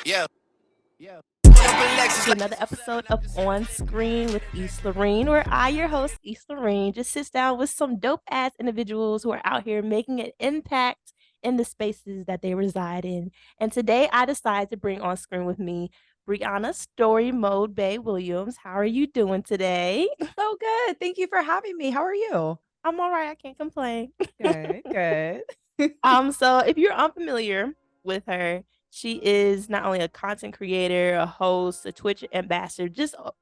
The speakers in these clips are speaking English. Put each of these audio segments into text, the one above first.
Yeah. Yeah. To another episode of On Screen with East Lorraine, where I, your host, East Lorraine, just sits down with some dope ass individuals who are out here making an impact in the spaces that they reside in. And today I decided to bring on screen with me Brianna StoryMode Bae Williams. How are you doing today? So good. Thank you for having me. How are you? I'm all right. I can't complain. Good, good. So if you're unfamiliar with her, she is not only a content creator, a host, a Twitch ambassador,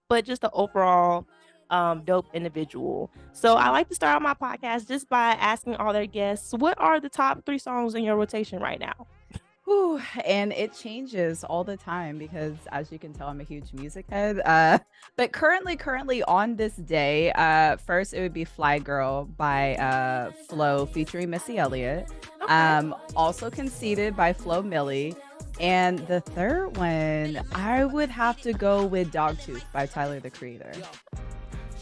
but just an overall dope individual. So I like to start out my podcast just by asking all their guests, what are the top 3 songs in your rotation right now? Whew, and it changes all the time because, as you can tell, I'm a huge music head. But currently on this day, first it would be "Fly Girl" by Flo featuring Missy Elliott. Okay. Also "Conceited" by Flo Milli. And the third one, I would have to go with "Dogtooth" by Tyler the Creator.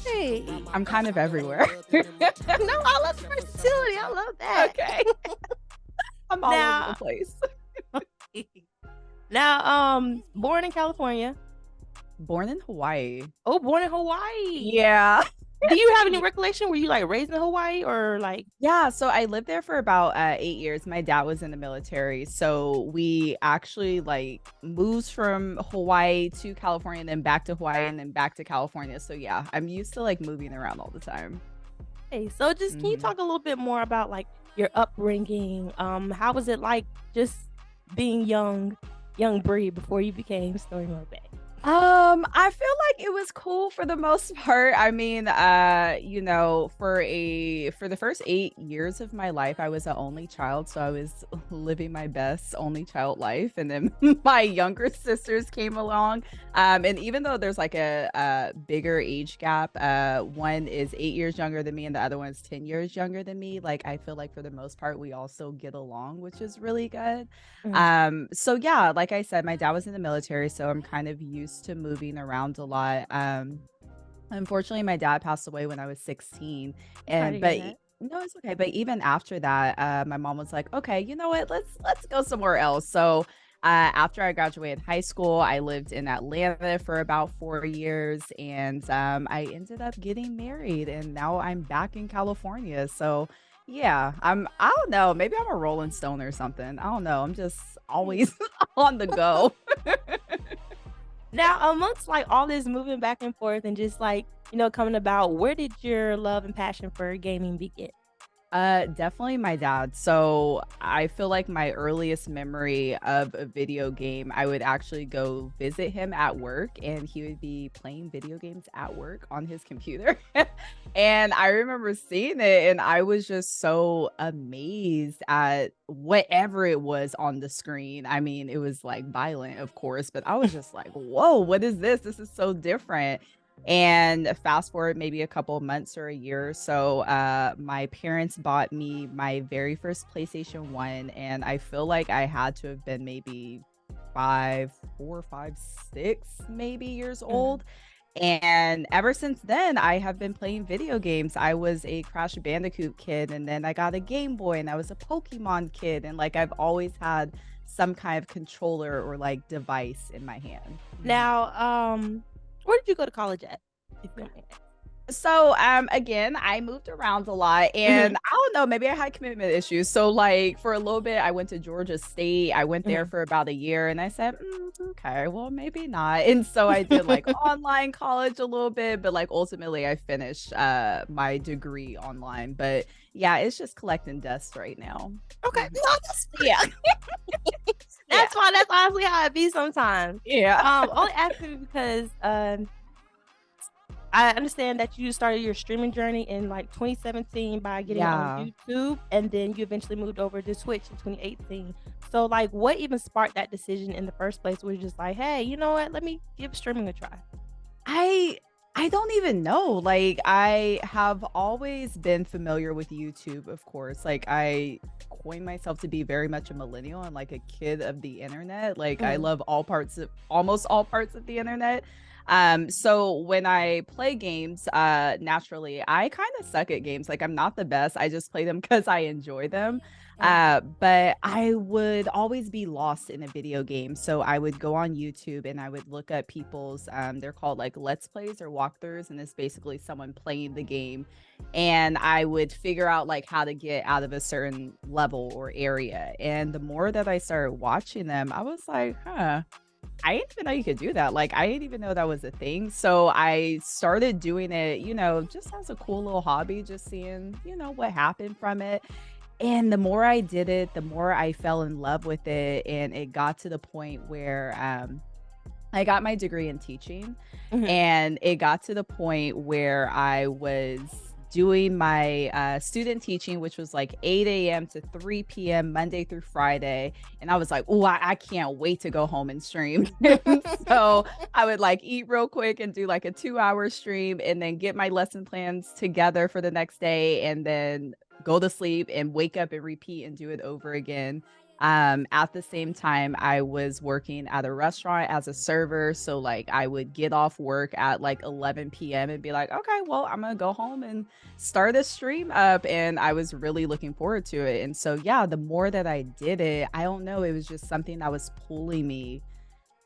Hey. I'm kind of everywhere. No, I love the versatility. I love that. Okay. I'm all over the place. Now, born in California. Born in Hawaii. Oh, born in Hawaii. Yeah. Do you have any recollection? Were you like raised in Hawaii or like? Yeah, so I lived there for about 8 years. My dad was in the military, so we actually like moved from Hawaii to California and then back to Hawaii and then back to California. So yeah, I'm used to like moving around all the time. Hey, so just can you talk a little bit more about like your upbringing? How was it like just being young Bri before you became StoryModeBae? I feel like it was cool for the most part. I mean, for the first 8 years of my life, I was an only child, so I was living my best only child life. And then my younger sisters came along. And even though there's like a bigger age gap, one is 8 years younger than me, and the other one is 10 years younger than me. Like, I feel like for the most part, we also get along, which is really good. So yeah, like I said, my dad was in the military, so I'm kind of used to moving around a lot. Unfortunately, my dad passed away when I was 16, and no, it's okay. But even after that, my mom was like, "Okay, you know what? Let's go somewhere else." So after I graduated high school, I lived in Atlanta for about 4 years, and I ended up getting married, and now I'm back in California. So yeah, I don't know, maybe I'm a Rolling Stone or something. I don't know. I'm just always on the go. Now, amongst like all this moving back and forth and just like, coming about, where did your love and passion for gaming begin? Definitely my dad. So I feel like my earliest memory of a video game, I would actually go visit him at work and he would be playing video games at work on his computer. And I remember seeing it and I was just so amazed at whatever it was on the screen. I mean, it was like violent, of course, but I was just like, whoa, what is this? This is so different. And fast forward maybe a couple of months or a year or so, my parents bought me my very first PlayStation 1, and I feel like I had to have been maybe 4, 5, 6 maybe years old. And ever since then, I have been playing video games. I was a Crash Bandicoot kid, and then I got a Game Boy, and I was a Pokemon kid, and like I've always had some kind of controller or like device in my hand. Now, where did you go to college at? If you don't mind? So again, I moved around a lot and I don't know, maybe I had commitment issues. So like for a little bit I went to Georgia State. I went there for about a year and I said, okay, well maybe not. And so I did like online college a little bit, but like ultimately I finished my degree online. But yeah, it's just collecting dust right now. Okay. No, yeah. That's why that's honestly how it be sometimes. Yeah. Only asking because I understand that you started your streaming journey in like 2017 by getting on YouTube, and then you eventually moved over to Twitch in 2018. So like what even sparked that decision in the first place? Was just like, hey, you know what? Let me give streaming a try. I don't even know. Like I have always been familiar with YouTube, of course. Like I coined myself to be very much a millennial and like a kid of the internet. Like I love almost all parts of the internet. So when I play games, naturally, I kind of suck at games. Like I'm not the best. I just play them because I enjoy them. But I would always be lost in a video game. So I would go on YouTube and I would look at people's they're called like let's plays or walkthroughs, and it's basically someone playing the game. And I would figure out like how to get out of a certain level or area. And the more that I started watching them, I was like, huh. I didn't even know you could do that. Like, I didn't even know that was a thing. So I started doing it, just as a cool little hobby, just seeing, what happened from it. And the more I did it, the more I fell in love with it. And it got to the point where I got my degree in teaching. Mhm. And it got to the point where I was doing my student teaching, which was like 8 a.m. to 3 p.m. Monday through Friday. And I was like, oh, I can't wait to go home and stream. So I would like eat real quick and do like a 2-hour stream and then get my lesson plans together for the next day and then go to sleep and wake up and repeat and do it over again. At the same time, I was working at a restaurant as a server. So like I would get off work at like 11 p.m. and be like, okay, well, I'm gonna go home and start a stream up. And I was really looking forward to it. And so yeah, the more that I did it, I don't know, it was just something that was pulling me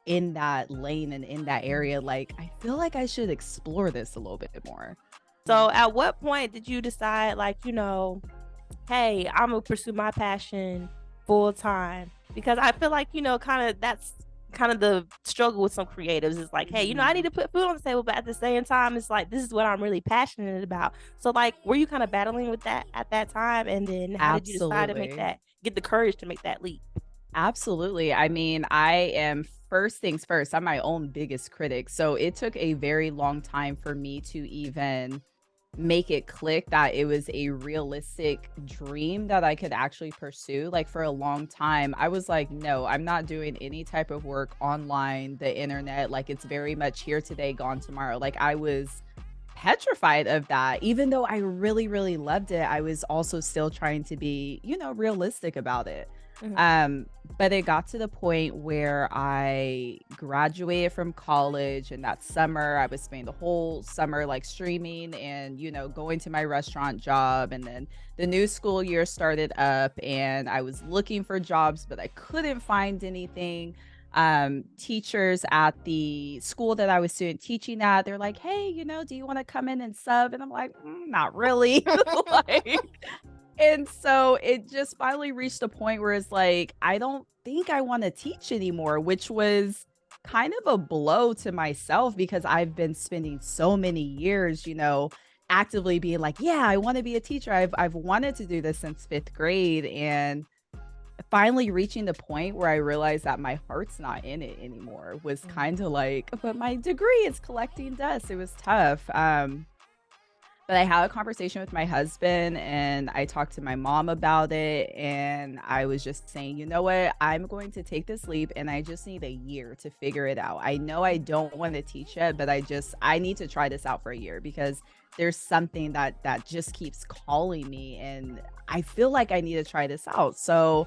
in that lane and in that area. Like I feel like I should explore this a little bit more. So at what point did you decide, like, hey, I'm gonna pursue my passion full time? Because I feel like, kind of that's kind of the struggle with some creatives is like, hey, I need to put food on the table, but at the same time, it's like, this is what I'm really passionate about. So like, were you kind of battling with that at that time? And then how did you decide to Absolutely. get the courage to make that leap? Absolutely. I mean, I am first things first. I'm my own biggest critic. So it took a very long time for me to even make it click that it was a realistic dream that I could actually pursue. Like for a long time, I was like, no, I'm not doing any type of work online, the internet. Like it's very much here today, gone tomorrow. Like I was petrified of that. Even though I really, really loved it, I was also still trying to be, realistic about it. Mhm. Um, but it got to the point where I graduated from college, and that summer I was spending the whole summer like streaming and, going to my restaurant job. And then the new school year started up and I was looking for jobs, but I couldn't find anything. Teachers at the school that I was student teaching at, they're like, hey, do you want to come in and sub? And I'm like, not really. Like, and so it just finally reached a point where it's like, I don't think I want to teach anymore, which was kind of a blow to myself because I've been spending so many years, actively being like, yeah, I want to be a teacher. I've wanted to do this since 5th grade, and finally reaching the point where I realized that my heart's not in it anymore was Mhm. kind of like, but my degree is collecting dust. It was tough. But I had a conversation with my husband and I talked to my mom about it. And I was just saying, you know what? I'm going to take this leap and I just need a year to figure it out. I know I don't want to teach it, but I need to try this out for a year because there's something that just keeps calling me and I feel like I need to try this out. So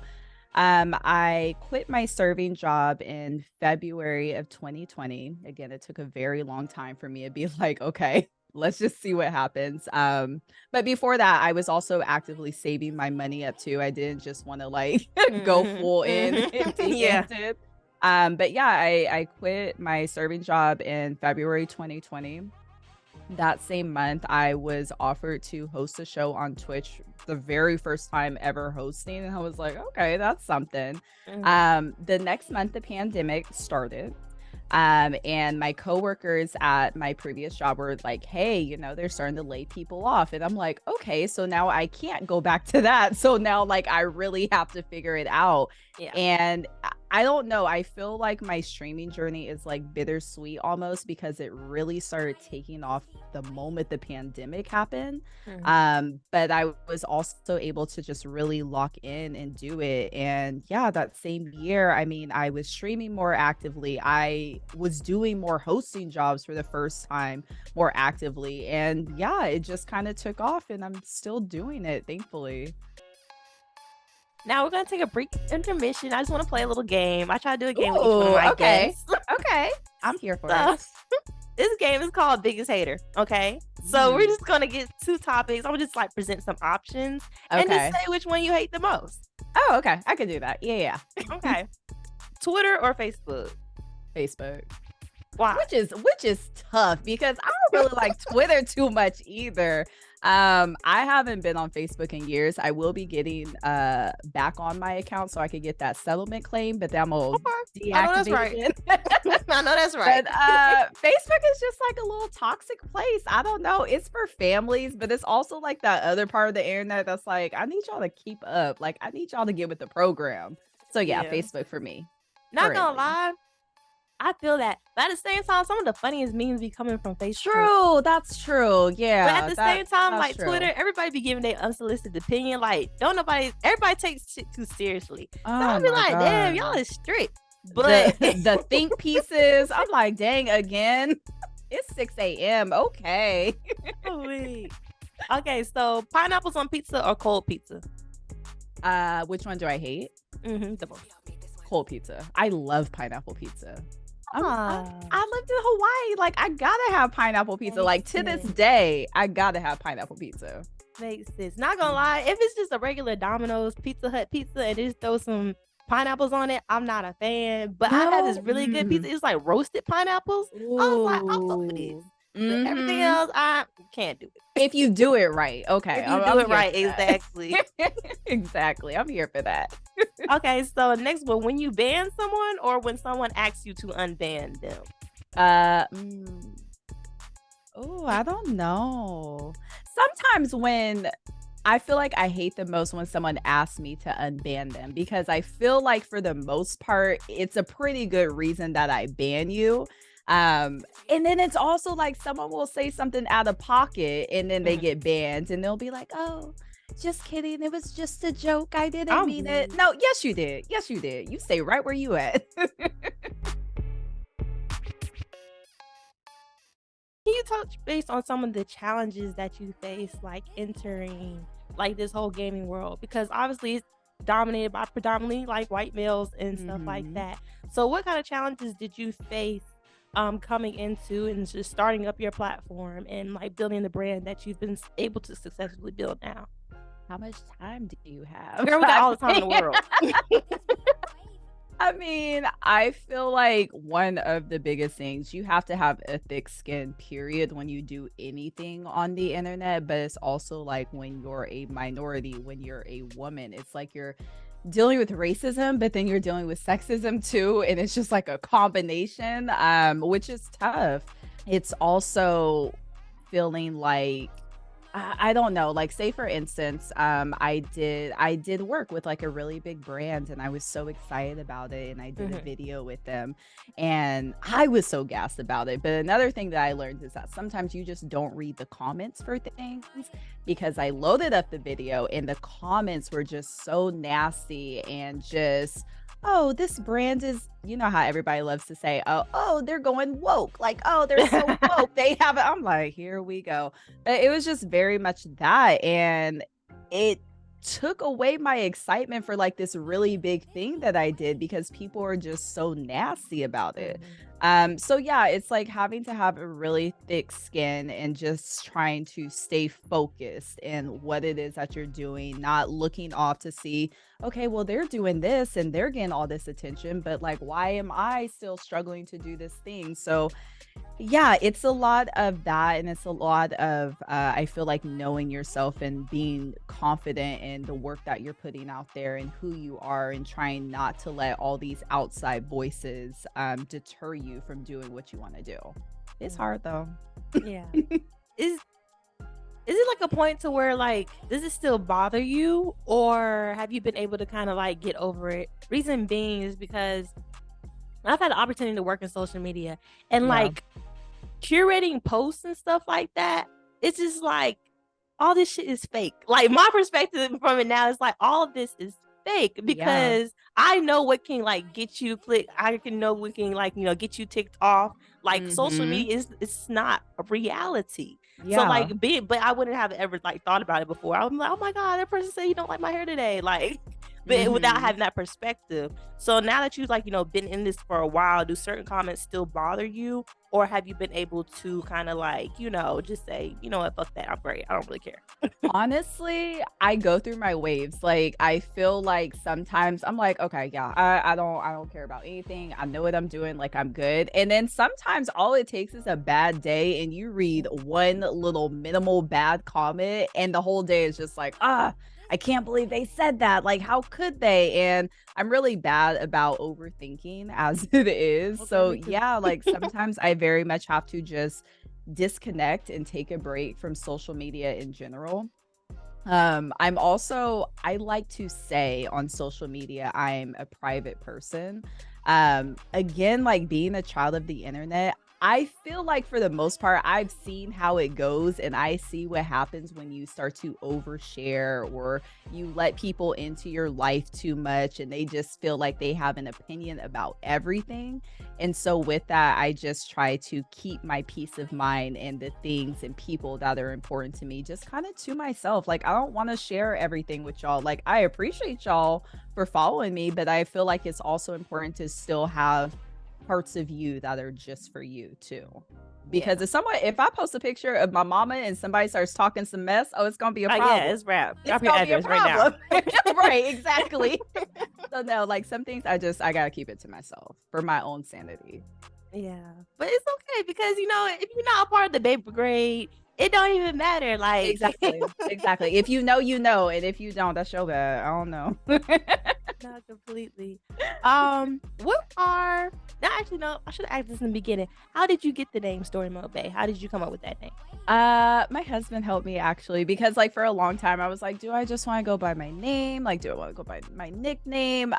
I quit my serving job in February of 2020. Again, it took a very long time for me to be like, okay, let's just see what happens. But before that, I was also actively saving my money up too. I didn't just want to like go Mhm. full in Mhm. empty Yeah. handed. But yeah, I quit my serving job in February 2020. That same month, I was offered to host a show on Twitch, the very first time ever hosting, and I was like, "Okay, that's something." Mhm. The next month, the pandemic started, and my coworkers at my previous job were like, "Hey, they're starting to lay people off," and I'm like, "Okay, so now I can't go back to that." So now, like, I really have to figure it out, Yeah. and I don't know. I feel like my streaming journey is like bittersweet almost because it really started taking off the moment the pandemic happened. Mhm. But I was also able to just really lock in and do it. And yeah, that same year, I mean, I was streaming more actively. I was doing more hosting jobs for the first time more actively. And yeah, it just kind of took off and I'm still doing it, thankfully. Now we're gonna take a brief intermission. I just want to play a little game. I try to do a game with each one of Ooh, my okay. guests. Okay. I'm here for it. So, this game is called Biggest Hater. Okay, so we're just gonna get 2 topics. I'm gonna just like present some options and just say which one you hate the most. Oh, okay. I can do that. Yeah. Okay. Twitter or Facebook? Facebook. Why? Which is tough because I don't really like Twitter too much either. I haven't been on Facebook in years. I will be getting back on my account so I could get that settlement claim, but then I'm gonna deactivate I know that's right. I know that's right. But Facebook is just like a little toxic place. I don't know. It's for families, but it's also like that other part of the internet that's like, I need y'all to keep up. Like, I need y'all to get with the program. So yeah. Facebook for me. Not gonna lie, I feel that. But at the same time, some of the funniest memes be coming from Facebook. True, that's true. Yeah. But at the same time, like Twitter, everybody be giving their unsolicited opinion. Like, everybody takes shit too seriously. So I be like, damn, y'all is strict. But the think pieces, I'm like, dang, again. It's 6 a.m. Okay. Okay, so pineapples on pizza or cold pizza? Which one do I hate? The most. Cold pizza. I love pineapple pizza. I lived in Hawaii. Like, I gotta have pineapple pizza. Like, to this day, I gotta have pineapple pizza. Makes sense. Not gonna lie, if it's just a regular Domino's Pizza Hut pizza and just throw some pineapples on it, I'm not a fan. But I had this really good pizza. It's like roasted pineapples. Ooh. I was like, I'm for this. But everything else, I can't do it. If you do it right. Okay. If you do it right, exactly. Exactly. I'm here for that. Okay, so next one, when you ban someone or when someone asks you to unban them? Oh, I don't know. Sometimes when I feel like I hate the most when someone asks me to unban them, because I feel like for the most part, it's a pretty good reason that I ban you. And then it's also like someone will say something out of pocket and then they get banned and they'll be like, oh, just kidding. It was just a joke. I didn't mean it. No, yes, you did. Yes, you did. You stay right where you at. Can you touch base on some of the challenges that you face, like entering like this whole gaming world? Because obviously it's dominated by predominantly like white males and stuff like that. So what kind of challenges did you face coming into and just starting up your platform and like building the brand that you've been able to successfully build now? How much time do you have? Girl, we got all the time in the world. I mean, I feel like one of the biggest things, you have to have a thick skin, period, when you do anything on the internet. But it's also like when you're a minority, when you're a woman, it's like you're dealing with racism, but then you're dealing with sexism too. And it's just like a combination, which is tough. It's also feeling like, I don't know, like say for instance, I did work with like a really big brand and I was so excited about it and I did a video with them and I was so gassed about it. But another thing that I learned is that sometimes you just don't read the comments for things, because I loaded up the video and the comments were just so nasty and just, oh, this brand is, you know how everybody loves to say, oh, they're going woke. Like, oh, they're so woke. They have it. I'm like, here we go. But it was just very much that. And it took away my excitement for like this really big thing that I did because people are just so nasty about it. So yeah, it's like having to have a really thick skin and just trying to stay focused in what it is that you're doing, not looking off to see, okay, well, they're doing this and they're getting all this attention, but like, why am I still struggling to do this thing? So yeah, it's a lot of that. And it's a lot of, I feel like knowing yourself and being confident in the work that you're putting out there and who you are and trying not to let all these outside voices deter you from doing what you want to do. It's hard though. Yeah. Is it like a point to where like, does it still bother you or have you been able to kind of like get over it? Reason being is because I've had the opportunity to work in social media and like curating posts and stuff like that. It's just like all this shit is fake. Like my perspective from it now is like all of this is fake because I know what can like get you click. I can know what can like, you know, get you ticked off. Like social media it's not a reality. So like but I wouldn't have ever like thought about it before. I'm like, oh my God, that person said you don't like my hair today. Like but without Mhm. having that perspective. So now that you've like, been in this for a while, do certain comments still bother you? Or have you been able to kind of like, just say, you know what, fuck that. I'm great. I don't really care. Honestly, I go through my waves. Like, I feel like sometimes I'm like, okay, yeah, I don't care about anything. I know what I'm doing, like I'm good. And then sometimes all it takes is a bad day and you read one little minimal bad comment and the whole day is just like, I can't believe they said that. Like, how could they? And I'm really bad about overthinking as it is. Okay, So me too. yeah, like sometimes I very much have to just disconnect and take a break from social media in general. I like to say on social media, I'm a private person. Again, like being a child of the internet, I feel like for the most part, I've seen how it goes and I see what happens when you start to overshare or you let people into your life too much and they just feel like they have an opinion about everything. And so with that, I just try to keep my peace of mind and the things and people that are important to me just kind of to myself. Like I don't want to share everything with y'all. Like I appreciate y'all for following me, but I feel like it's also important to still have parts of you that are just for you too. Yeah. Because if I post a picture of my mama and somebody starts talking some mess, oh, it's gonna be a Yeah, problem. it's rap. It's Drop your gonna be a address right now. problem. Right, exactly. So no, like some things I gotta keep it to myself for my own sanity. Yeah, but it's okay because if you're not a part of the Bae Brigade, it don't even matter. Like, Exactly. Exactly. If you know, you know, and if you don't, that's your bad. I don't know. not completely. What are now? Actually, no. I should have asked this in the beginning. How did you get the name Story Mode Bae? How did you come up with that name? My husband helped me actually because like for a long time I was like, do I just want to go by my name? Like, do I want to go by my nickname?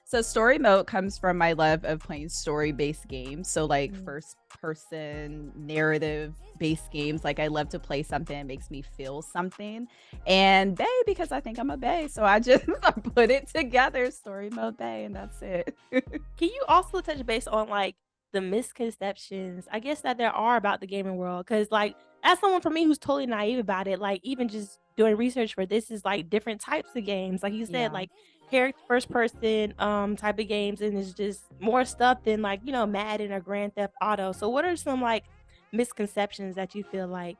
So story mode comes from my love of playing story-based games. So like Mm. first person narrative based games. Like I love to play something that makes me feel something. And Bae because I think I'm a Bae. So I just I put it together, story mode Bae, and that's it. Can you also touch base on like the misconceptions I guess that there are about the gaming world? Because like as someone for me who's totally naive about it, like even just doing research for this is like different types of games. Like you said, Yeah. like character first person type of games, and it's just more stuff than like Madden or Grand Theft Auto. So what are some like misconceptions that you feel like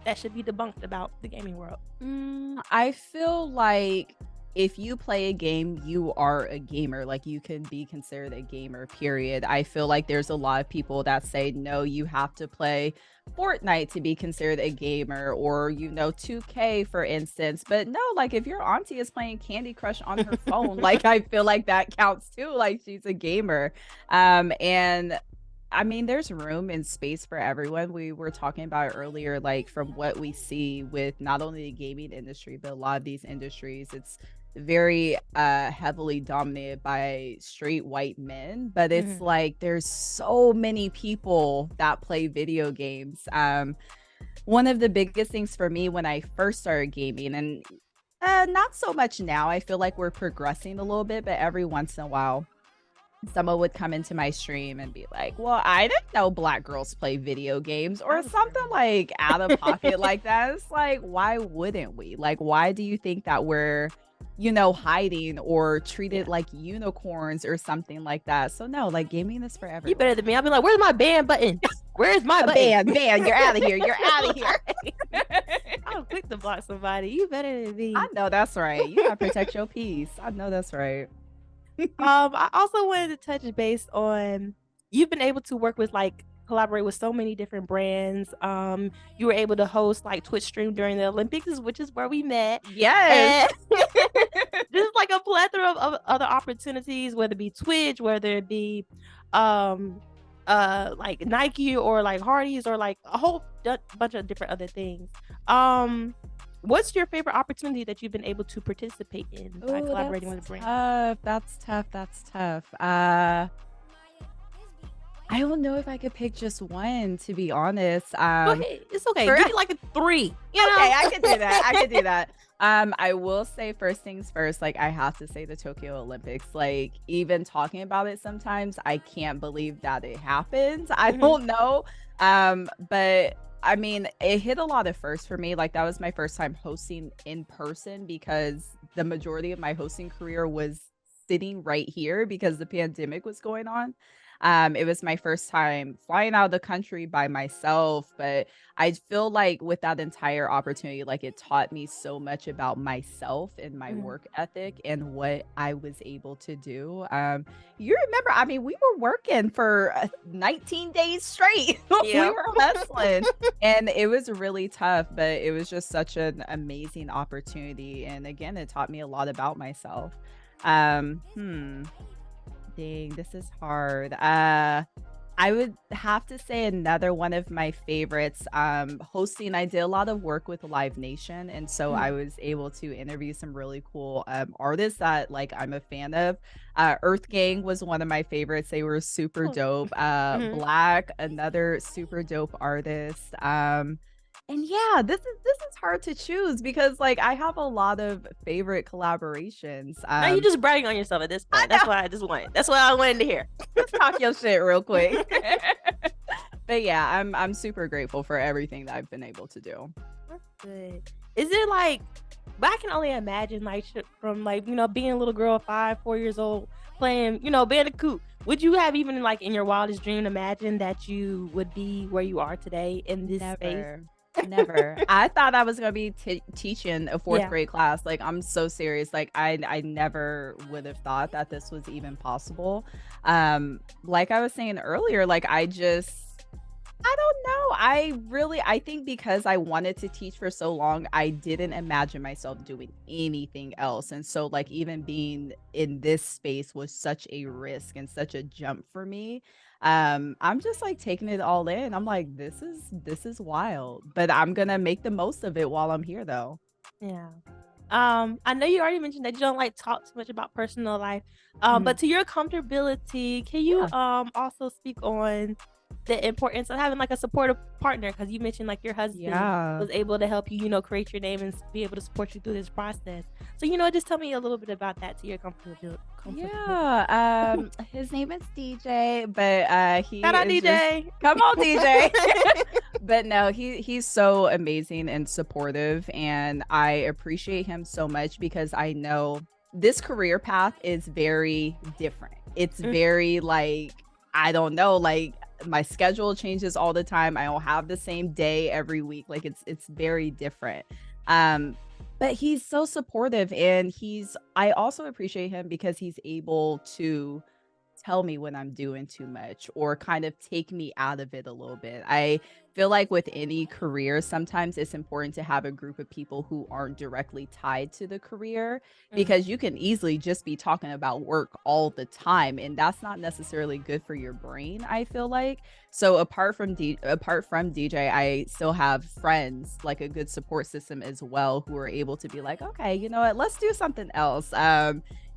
that should be debunked about the gaming world? I feel like if you play a game, you are a gamer. Like you can be considered a gamer, period. I feel like there's a lot of people that say, no, you have to play Fortnite to be considered a gamer, or 2K, for instance. But no, like if your auntie is playing Candy Crush on her phone, like I feel like that counts too. Like she's a gamer. And I mean, there's room and space for everyone. We were talking about earlier, like from what we see with not only the gaming industry, but a lot of these industries, it's very heavily dominated by straight white men. But it's Mhm. like there's so many people that play video games. One of the biggest things for me when I first started gaming, and not so much now, I feel like we're progressing a little bit, but every once in a while someone would come into my stream and be like, "Well, I didn't know black girls play video games," I or was something screaming. like out of pocket like that. It's like, why wouldn't we? Like, why do you think that we're, hiding or treated Yeah. like unicorns or something like that? So no, like gaming is for You better everyone. than me. I'll be like, "Where's my ban button? Where's my A button?" ban, you're out of here. You're out of here. Right. I'm quick to block somebody. You better than I me. know that's right. You gotta protect your peace. I know that's right. I also wanted to touch base on you've been able to work with like collaborate with so many different brands. You were able to host like Twitch stream during the Olympics, which is where we met. Yes. And just like a plethora of other opportunities, whether it be Twitch, whether it be um like Nike or like Hardee's or like a whole bunch of different other things. Um what's your favorite opportunity that you've been able to participate in by Oh, collaborating that's with a brand? tough. That's tough. That's tough. I don't know if I could pick just one, to be honest. Go ahead. It's okay. For Give me like a 3, okay, I could do that. I could do that. I will say first things first, like I have to say the Tokyo Olympics. Like even talking about it sometimes, I can't believe that it happened. I Mhm. don't know. But I mean, it hit a lot of firsts for me. Like that was my first time hosting in person because the majority of my hosting career was sitting right here because the pandemic was going on. It was my first time flying out of the country by myself, but I feel like with that entire opportunity, like it taught me so much about myself and my Mhm. work ethic and what I was able to do. You remember, I mean, we were working for 19 days straight. We Yeah. were hustling and it was really tough, but it was just such an amazing opportunity. And again, it taught me a lot about myself. Um, hmm. Dang, this is hard. I would have to say another one of my favorites, hosting. I did a lot of work with Live Nation, and so I Mhm. was able to interview some really cool artists that like I'm a fan of. Earth Gang was one of my favorites. They were super Oh. dope. Mhm. Black, another super dope artist. And yeah, this is hard to choose because like I have a lot of favorite collaborations. Now you just bragging on yourself at this I point. know. That's what I wanted to hear. Just talk your shit real quick. But yeah, I'm super grateful for everything that I've been able to do. That's good. Is it like, but I can only imagine like from like, being a little girl, 5, 4 years old, playing, Bandicoot. Would you have even like in your wildest dream imagined that you would be where you are today in this space? Never. Never. I thought I was gonna be teaching a fourth Yeah. grade class. Like I'm so serious. Like I never would have thought that this was even possible. Like I was saying earlier, like I don't know. I think because I wanted to teach for so long, I didn't imagine myself doing anything else. And so like even being in this space was such a risk and such a jump for me. I'm just like taking it all in. I'm like this is wild, but I'm going to make the most of it while I'm here though. Yeah. I know you already mentioned that you don't like talk too much about personal life. Mhm. But to your comfortability, can you Yeah. also speak on the importance of having like a supportive partner? Because you mentioned like your husband Yeah. was able to help you, create your name and be able to support you through this process. So, just tell me a little bit about that to your comfortability. Yeah, his name is DJ, but Shout he out is just DJ. come on DJ. But no, he's so amazing and supportive and I appreciate him so much because I know this career path is very different. It's Mm, very like I don't know, like my schedule changes all the time. I don't have the same day every week. Like it's very different. Um but he's so supportive and I also appreciate him because he's able to tell me when I'm doing too much or kind of take me out of it a little bit. I feel like with any career, sometimes it's important to have a group of people who aren't directly tied to the career mm, because you can easily just be talking about work all the time and that's not necessarily good for your brain, I feel like. So apart from DJ, I still have friends, like a good support system as well who are able to be like, "Okay, you know what? Let's do something else."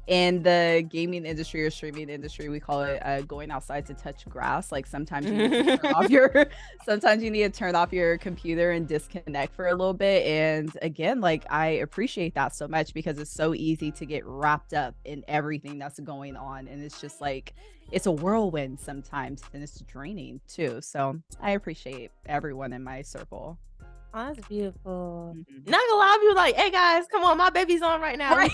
In the gaming industry or streaming industry, we call it going outside to touch grass. Like sometimes you need to turn off mm. your sometimes you need to turn off your computer and disconnect for a little bit. And again, like I appreciate that so much because it's so easy to get wrapped up in everything that's going on. And it's just like it's a whirlwind sometimes and it's draining too. So I appreciate everyone in my circle. Oh, that's beautiful. Mhm. Not gonna lie, you like, hey guys, come on, my baby's on right now. Right.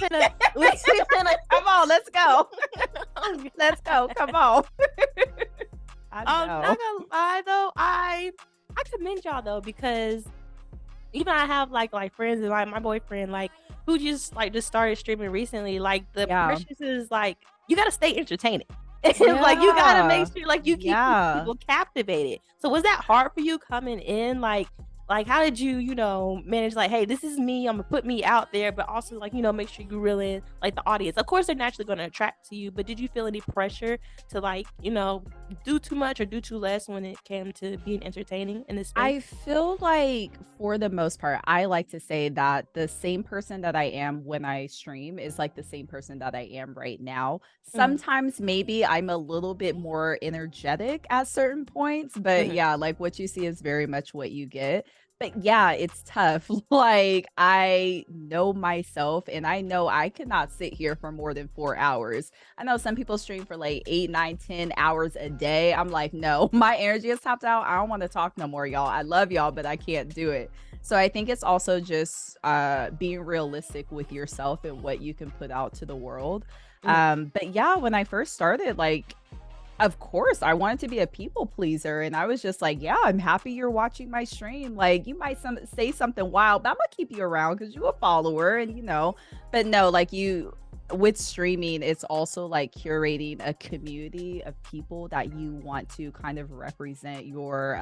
We finna Come on, let's go. oh, Let's go. Come on. I not know. gonna lie though, I commend y'all though because even I have like friends and like my boyfriend like who just started streaming recently. Like the Yeah. precious is like you gotta stay entertaining. Like you gotta make Yeah. sure like you keep these Yeah. people captivated. So was that hard for you coming in? Like how did you, manage like, hey, this is me, I'm gonna put me out there, but also like, make sure you reel in like the audience. Of course they're naturally gonna attract to you, but did you feel any pressure to like, do too much or do too less when it came to being entertaining in this space? I feel like for the most part, I like to say that the same person that I am when I stream is like the same person that I am right now. Mhm, Sometimes maybe I'm a little bit more energetic at certain points, but mhm, yeah, like what you see is very much what you get. But yeah, it's tough. Like, I know myself and I know I could not sit here for more than 4 hours. I know some people stream for like 8, 9, 10 hours a day. I'm like, no, my energy is tapped out. I don't want to talk no more, y'all. I love y'all, but I can't do it. So I think it's also just being realistic with yourself and what you can put out to the world. Mm. But yeah, when I first started, like, of course, I wanted to be a people pleaser, and I was just like, "Yeah, I'm happy you're watching my stream. Like, you might say something wild, but I'm gonna keep you around because you're a follower, and you know." But no, like you with streaming, it's also like curating a community of people that you want to kind of represent your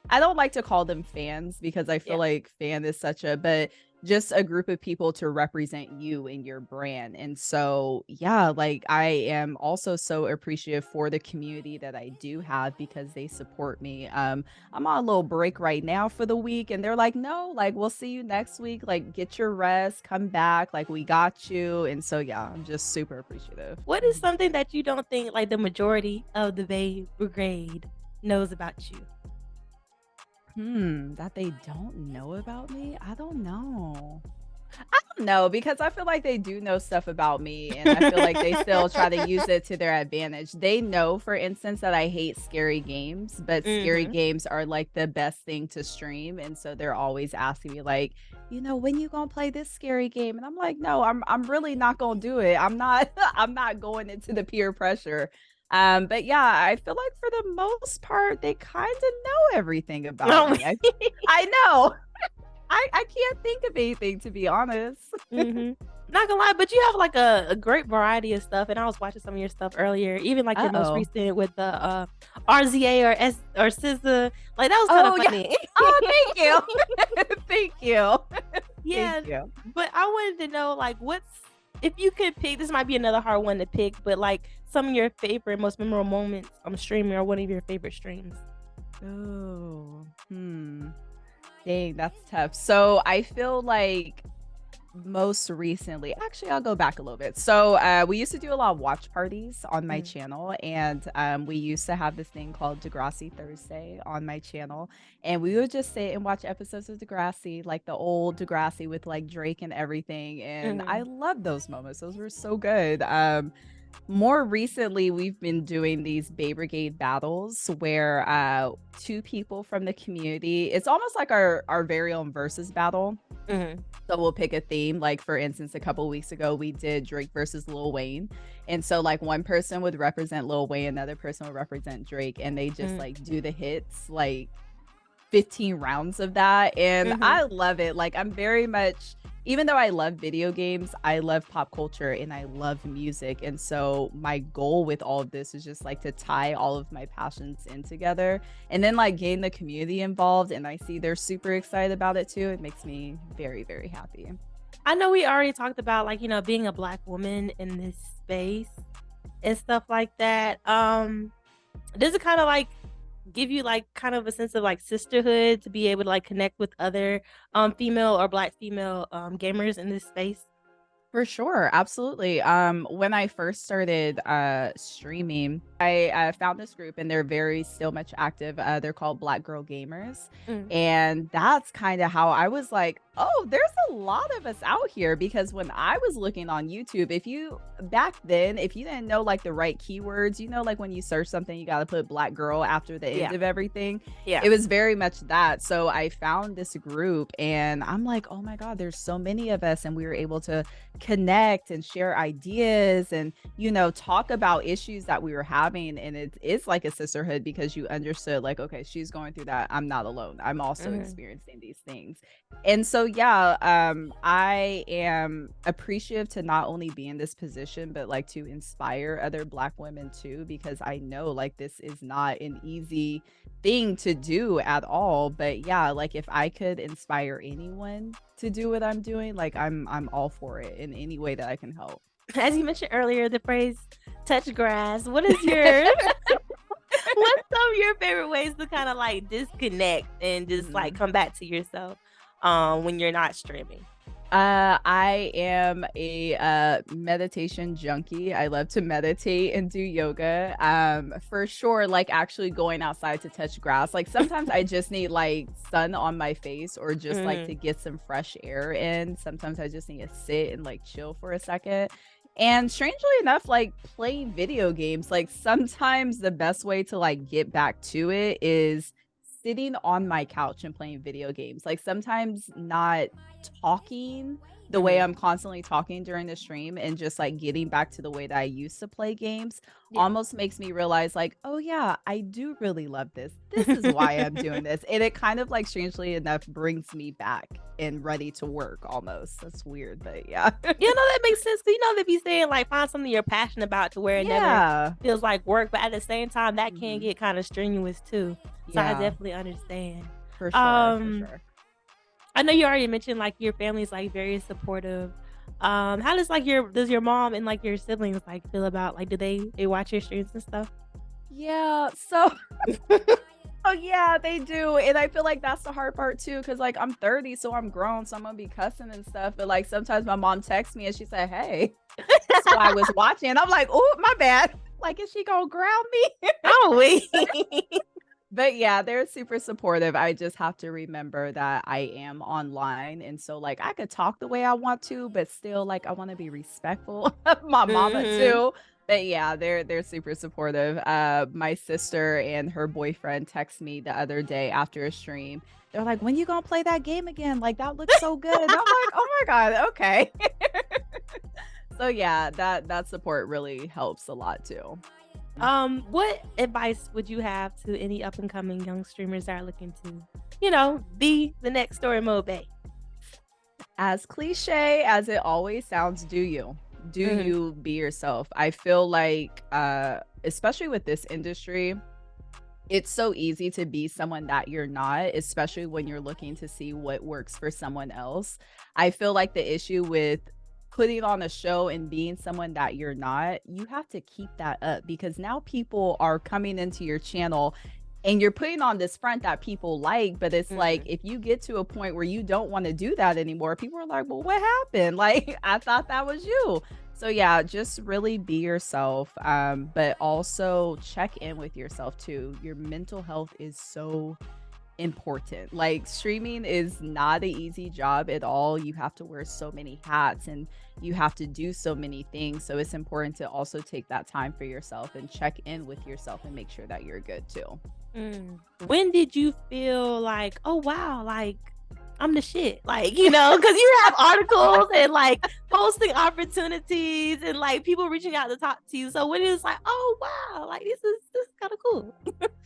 I don't like to call them fans because I feel Yeah. like fan is such a but just a group of people to represent you and your brand. And so, yeah, like I am also so appreciative for the community that I do have because they support me. I'm on a little break right now for the week and they're like, "No, like we'll see you next week. Like get your rest, come back. Like we got you." And so, yeah, I'm just super appreciative. What is something that you don't think like the majority of the Bay Brigade knows about you? That they don't know about me? I don't know. I don't know because I feel like they do know stuff about me and I feel like they still try to use it to their advantage. They know, for instance, that I hate scary games, but scary Mhm. games are like the best thing to stream. And so they're always asking me like, when you gonna play this scary game? And I'm like, no, I'm really not gonna do it. I'm not I'm not going into the peer pressure. But yeah, I feel like for the most part, they kind of know everything about No. me. I know. I can't think of anything to be honest. Mhm. Not gonna lie, but you have like a great variety of stuff, and I was watching some of your stuff earlier, even like your most Uh-oh. recent with the RZA or S or SZA. Like that was kind of Oh, yeah. funny. Oh, thank you. Thank you. Yeah, Thank you. but I wanted to know like what's if you could pick, this might be another hard one to pick, but like some of your favorite, most memorable moments on streaming or one of your favorite streams. Oh, dang, that's tough. So I feel like most recently, actually, I'll go back a little bit. So we used to do a lot of watch parties on my Mm. channel, and we used to have this thing called Degrassi Thursday on my channel, and we would just sit and watch episodes of Degrassi, like the old Degrassi with like Drake and everything, and I Mhm. loved those moments. Those were so good. More recently, we've been doing these Bay Brigade battles where two people from the community, it's almost like our very own versus battle. Mhm. So we'll pick a theme. Like for instance, a couple weeks ago, we did Drake versus Lil Wayne. And so like one person would represent Lil Wayne, another person would represent Drake, and they just Mm. like do the hits, like 15 rounds of that. And Mhm. I love it. Like I'm very much, even though I love video games, I love pop culture and I love music. And so my goal with all of this is just like to tie all of my passions in together and then like gain the community involved. And I see they're super excited about it too. It makes me very, very happy. I know we already talked about like, being a black woman in this space and stuff like that. Does it kind of like give you like kind of a sense of like sisterhood to be able to like connect with other female or black female gamers in this space? For sure, absolutely. When I first started streaming, I found this group and they're very still much active. They're called Black Girl Gamers. Mm. And that's kind of how I was like, oh, there's a lot of us out here. Because when I was looking on YouTube, if you back then, if you didn't know like the right keywords, like when you search something, you got to put Black Girl after the Yeah. end of everything. Yeah. It was very much that. So I found this group and I'm like, oh my God, there's so many of us. And we were able to connect and share ideas and talk about issues that we were having, and it's like a sisterhood because you understood like, okay, she's going through that, I'm not alone, I'm also Mhm. experiencing these things. And so yeah, I am appreciative to not only be in this position but like to inspire other black women too, because I know like this is not an easy thing to do at all. But yeah, like if I could inspire anyone to do what I'm doing, like I'm all for it in any way that I can help. As you mentioned earlier, the phrase "touch grass." What is your what's some of your favorite ways to kind of like disconnect and just like Mhm. come back to yourself when you're not streaming? I am a meditation junkie. I love to meditate and do yoga. For sure, like actually going outside to touch grass. Like sometimes I just need like sun on my face or just like to Mm, get some fresh air in. Sometimes I just need to sit and like chill for a second. And strangely enough, like playing video games, like sometimes the best way to like get back to it is sitting on my couch and playing video games. Like sometimes not talking the way mhm. I'm constantly talking during the stream and just like getting back to the way that I used to play games Yeah. almost makes me realize like, oh yeah, I do really love this. This is why I'm doing this. And it kind of like strangely enough brings me back and ready to work almost. That's weird, but yeah. You know, that makes sense. 'Cause you know, they be saying like find something you're passionate about to where it never Yeah. feels like work, but at the same time, that can Mhm. get kind of strenuous too. So I Yeah, definitely understand. for sure, for Um, sure. I know you already mentioned like your family's like very supportive. How does like your mom and like your siblings like feel about like do they watch your streams and stuff? Yeah, so oh yeah, they do. And I feel like that's the hard part too, because like I'm 30, so I'm grown, so I'm gonna be cussing and stuff. But like sometimes my mom texts me and she said, "Hey, so I was watching." And I'm like, "Oh, my bad." Like, is she gonna ground me? Oh wait. But yeah, they're super supportive. I just have to remember that I am online. And so like I could talk the way I want to, but still like I want to be respectful of my mama Mhm. too. But yeah, they're super supportive. My sister and her boyfriend text me the other day after a stream. They're like, when you gonna play that game again? Like that looks so good. And I'm like, oh my God, okay. So yeah, that support really helps a lot too. What advice would you have to any up and coming young streamers that are looking to, you know, be the next story mode bae? As cliche as it always sounds, do you. Do Mhm. you be yourself. I feel like, especially with this industry, it's so easy to be someone that you're not, especially when you're looking to see what works for someone else. I feel like the issue with putting on a show and being someone that you're not, you have to keep that up because now people are coming into your channel and you're putting on this front that people like, but it's like Mhm. if you get to a point where you don't want to do that anymore, people are like, "Well, what happened?" Like, I thought that was you. So yeah, just really be yourself, but also check in with yourself too. Your mental health is so important. Like streaming is not an easy job at all. You have to wear so many hats and you have to do so many things. So it's important to also take that time for yourself and check in with yourself and make sure that you're good too. Mm. When did you feel like, "Oh, wow, like, I'm the shit," like, you know, because you have articles and, like, posting opportunities and, like, people reaching out to talk to you, so when it's like, "Oh, wow, like, this is kinda cool."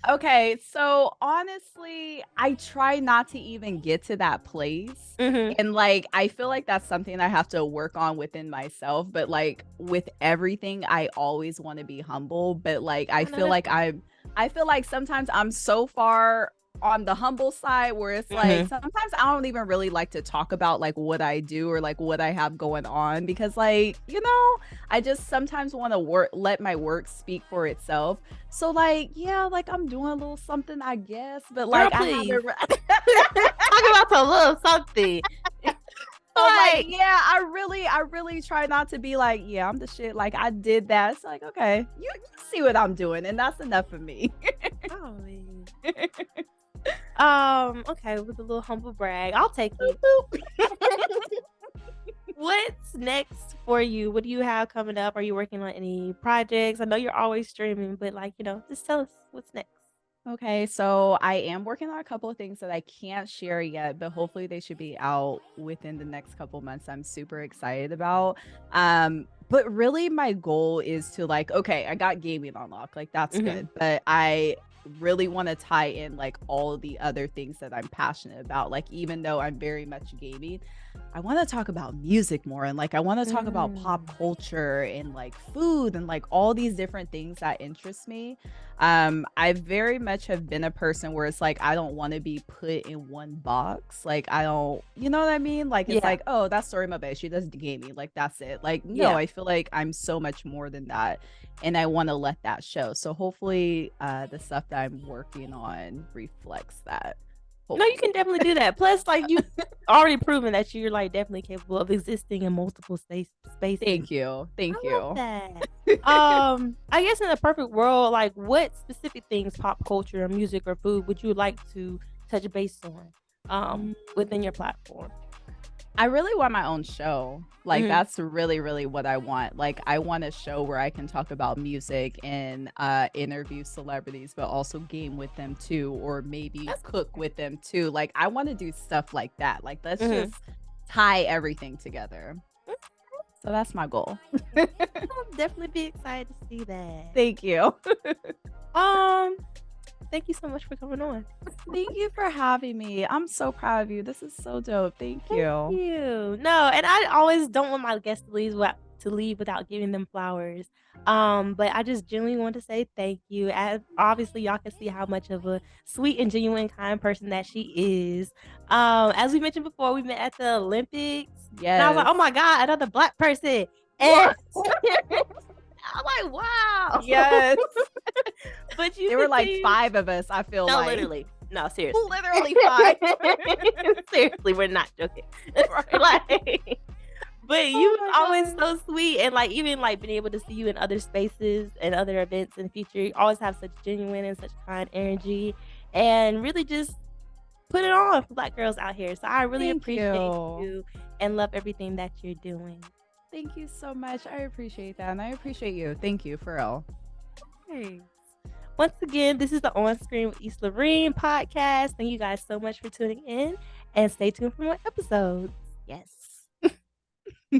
Okay, so honestly, I try not to even get to that place. Mhm. And like, I feel like that's something I have to work on within myself. But like, with everything, I always want to be humble. But like, I know that's right. I feel like sometimes I'm so far on the humble side where it's like, Mhm. sometimes I don't even really like to talk about like what I do or like what I have going on because, like, I just sometimes want to let my work speak for itself. So like, yeah, like I'm doing a little something, I guess, but Girl, like I please. haven't Talk about a little something. so like, Like, yeah, I really try not to be like, yeah, I'm the shit. Like I did that. It's like, okay, you see what I'm doing, and that's enough for me. oh, man. Okay, with a little humble brag, I'll take Boop, it. boop. What's next for you? What do you have coming up? Are you working on any projects? I know you're always streaming, but like, just tell us what's next. Okay, so I am working on a couple of things that I can't share yet, but hopefully they should be out within the next couple months. I'm super excited about. But really my goal is to like, okay, I got gaming unlocked, like that's Mhm. good. But I really want to tie in like all the other things that I'm passionate about. Like even though I'm very much gaming, I want to talk about music more and like I want to talk about pop Mm. culture and like food and like all these different things that interest me. I very much have been a person where it's like I don't want to be put in one box. Like I don't, you know what I mean? Like it's Yeah, like, oh, that's StoryMode Bae. She does gaming. Like that's it. Like no, yeah. I feel like I'm so much more than that, and I want to let that show. So hopefully, the stuff that I'm working on reflects that. No, you can definitely do that. Plus, like, you already proven that you're like definitely capable of existing in multiple spaces. Thank you. Thank I you. love that. I guess in a perfect world, like, what specific things, pop culture, or music, or food, would you like to touch base on within your platform? I really want my own show. Like, that's really, really what I want. Like, I want a show where I can talk about music and interview celebrities, but also game with them too, or maybe cook with them too. Like, I want to do stuff like that. Like, let's just tie everything together. So that's my goal. I'll definitely be excited to see that. Thank you. Thank you so much for coming on. Thank you for having me. I'm so proud of you. This is so dope. Thank you. Thank you. No, and I always don't want my guests to leave without giving them flowers. But I just genuinely want to say thank you. As obviously y'all can see how much of a sweet and genuine kind person that she is. As we mentioned before, we met at the Olympics. Yes. And I was like, oh my God, another Black person. And I'm like, wow. Yes. But you there were like 5 of us, I feel like. Literally. No, seriously. Literally 5. Seriously, we're not joking. Like, but you was always so sweet, and like even like being able to see you in other spaces and other events in the future, you always have such genuine and such kind energy, and really just put it on for Black girls out here. So I really appreciate you and love everything that you're doing. Thank you so much. I appreciate that, and I appreciate you. Thank you, for real. Thanks. Once again, this is the On Screen with East Lorraine podcast. Thank you guys so much for tuning in, and stay tuned for more episodes. Yes.